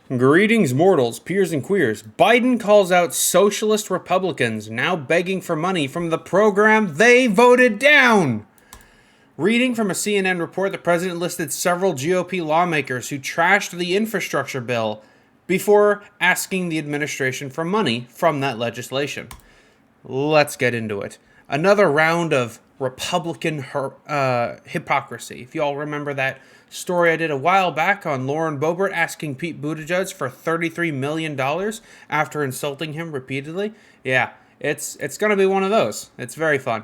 Greetings, mortals, peers, and queers. Biden calls out Socialist Republicans now begging for money from the program they voted down. Reading from a CNN report, the president listed several GOP lawmakers who trashed the infrastructure bill before asking the administration for money from that legislation. Let's get into it. Another round of Republican hypocrisy. If you all remember that story I did a while back on Lauren Boebert asking Pete Buttigieg for $33 million after insulting him repeatedly. Yeah, it's going to be one of those. It's very fun.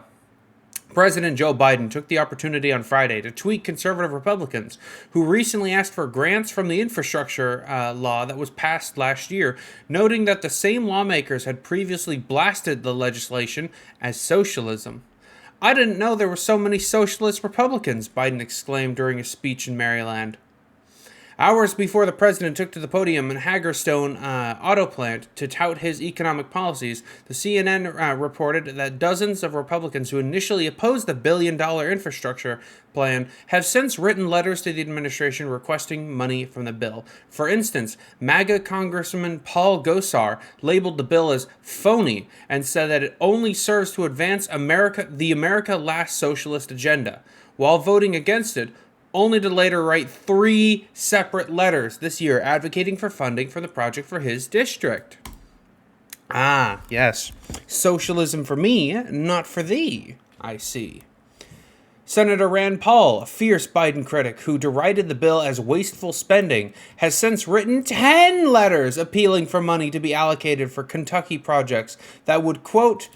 President Joe Biden took the opportunity on Friday to tweet conservative Republicans who recently asked for grants from the infrastructure law that was passed last year, noting that the same lawmakers had previously blasted the legislation as socialism. "I didn't know there were so many socialist Republicans," Biden exclaimed during a speech in Maryland. Hours before the president took to the podium in Hagerstown auto plant to tout his economic policies, the CNN reported that dozens of Republicans who initially opposed the billion-dollar infrastructure plan have since written letters to the administration requesting money from the bill. For instance, MAGA Congressman Paul Gosar labeled the bill as phony and said that it only serves to advance the America Last socialist agenda. While voting against it, only to later write 3 separate letters this year advocating for funding for the project for his district. Ah, yes. Socialism for me, not for thee, I see. Senator Rand Paul, a fierce Biden critic who derided the bill as wasteful spending, has since written 10 letters appealing for money to be allocated for Kentucky projects that would, quote,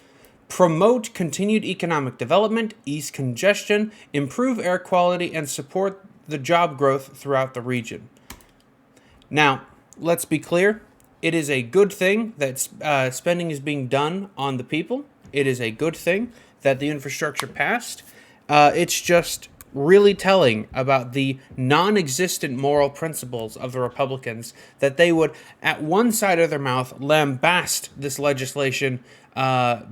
promote continued economic development, ease congestion, improve air quality, and support the job growth throughout the region. Now, let's be clear. It is a good thing that spending is being done on the people. It is a good thing that the infrastructure passed. It's just really telling about the non-existent moral principles of the Republicans that they would, at one side of their mouth, lambast this legislation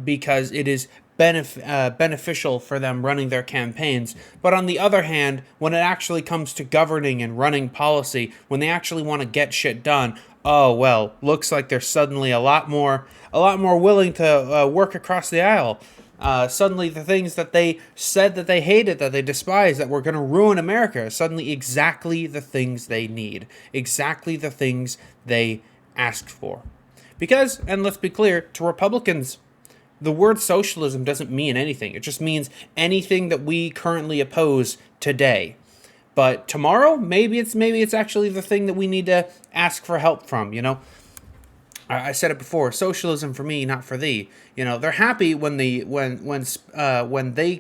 because it is beneficial for them running their campaigns. But on the other hand, when it actually comes to governing and running policy, when they actually want to get shit done, oh, well, looks like they're suddenly a lot more willing to work across the aisle. Suddenly the things that they said that they hated, that they despised, that were going to ruin America, are suddenly exactly the things they need. Exactly the things they asked for. Because, and let's be clear, to Republicans, the word socialism doesn't mean anything. It just means anything that we currently oppose today. But tomorrow, maybe it's actually the thing that we need to ask for help from, you know? I said it before, socialism for me, not for thee. You know, they're happy when they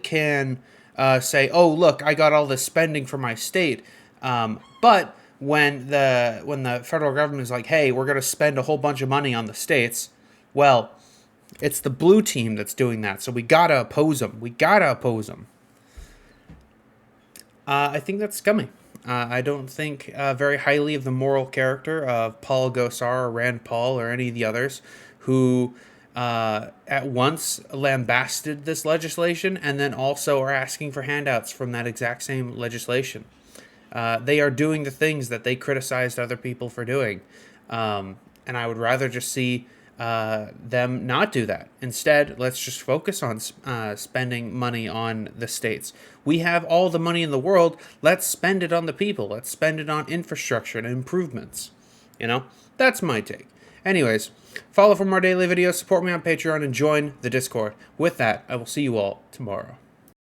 can say, "Oh, look, I got all this spending for my state." But when the federal government is like, "Hey, we're going to spend a whole bunch of money on the states," well, it's the blue team that's doing that. So we gotta oppose them. I think that's scummy. I don't think very highly of the moral character of Paul Gosar or Rand Paul or any of the others who at once lambasted this legislation and then also are asking for handouts from that exact same legislation. They are doing the things that they criticized other people for doing. And I would rather just see them not do that. Instead, let's just focus on spending money on the states. We have all the money in the world. Let's spend it on the people. Let's spend it on infrastructure and improvements. You know, that's my take. Anyways, follow for more daily videos, support me on Patreon, and join the Discord. With that, I will see you all tomorrow.